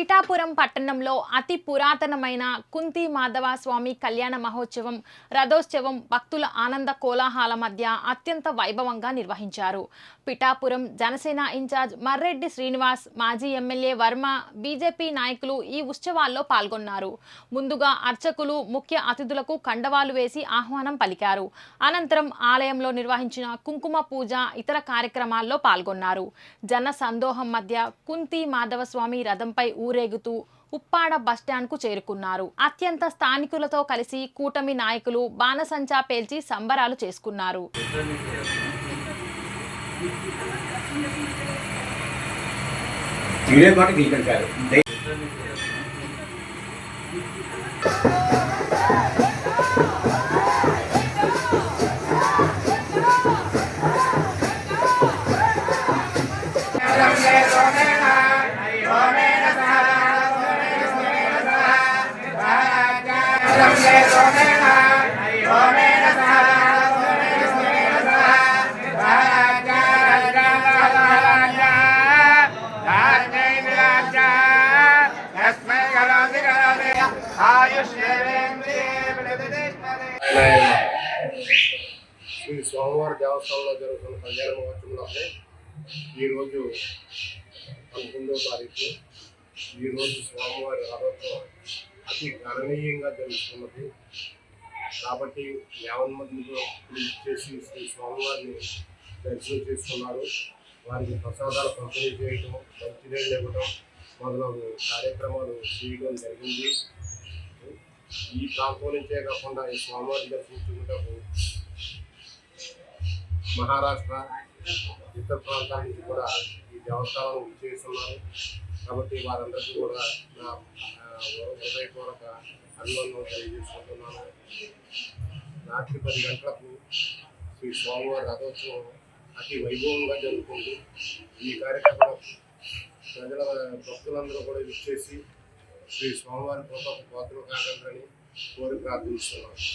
పిఠాపురం పట్టణంలో అతి పురాతనమైన కుంతి మాధవ స్వామి కళ్యాణ మహోత్సవం రథోత్సవం భక్తుల ఆనంద కోలాహల మధ్య అత్యంత వైభవంగా నిర్వహించారు. పిఠాపురం జనసేన ఇన్ఛార్జ్ మర్రెడ్డి శ్రీనివాస్, మాజీ ఎమ్మెల్యే వర్మ, బీజేపీ నాయకులు ఈ ఉత్సవాల్లో పాల్గొన్నారు. ముందుగా అర్చకులు ముఖ్య అతిథులకు కండవాలు వేసి ఆహ్వానం పలికారు. అనంతరం ఆలయంలో నిర్వహించిన కుంకుమ పూజ, ఇతర కార్యక్రమాల్లో పాల్గొన్నారు. జన సందోహం మధ్య కుంతి మాధవ స్వామి రథంపై ఊరేగుతూ ఉప్పాడ బస్టాండ్కు చేరుకున్నారు. అత్యంత స్థానికులతో కలిసి కూటమి నాయకులు బాణసంచా పేల్చి సంబరాలు చేసుకున్నారు. శ్రీ సోమవారి దేవస్థానంలో జరుగుతున్న కళ్యాణ మహోత్సవంలో ఈరోజు 11వ తారీఖు. ఈరోజు స్వామివారి రథోత్సవం అతి గణనీయంగా జరుగుతున్నది. కాబట్టి 50 మందిలో చేసి శ్రీ స్వామివారిని దర్శనం చేసుకున్నారు. వారికి ప్రసాదాలు పంపిణీ చేయడం, మంచినీళ్ళు ఇవ్వడం మొదలగు కార్యక్రమాలు చేయడం జరిగింది. ఈ ప్రాంతం నుంచే కాకుండా ఈ స్వామివారి దర్శించుకుంటూ మహారాష్ట్ర, ఇతర ప్రాంతాల నుంచి కూడా ఈ దేవస్థానం చేస్తున్నారు. కాబట్టి వారందరికీ కూడా నా హృదయపూర్వక అభినందనలు తెలియజేసుకుంటున్నాను. రాత్రి 10 గంటలకు శ్రీ స్వామివారి రథోత్సవం అతి వైభవంగా జరుగుతుంది. ఈ కార్యక్రమం ప్రజల భక్తులందరూ కూడా ఇచ్చేసి శ్రీ స్వామివారి కృపకు పాత్రలు కాగలరని కోరి ప్రార్థిస్తున్నాను.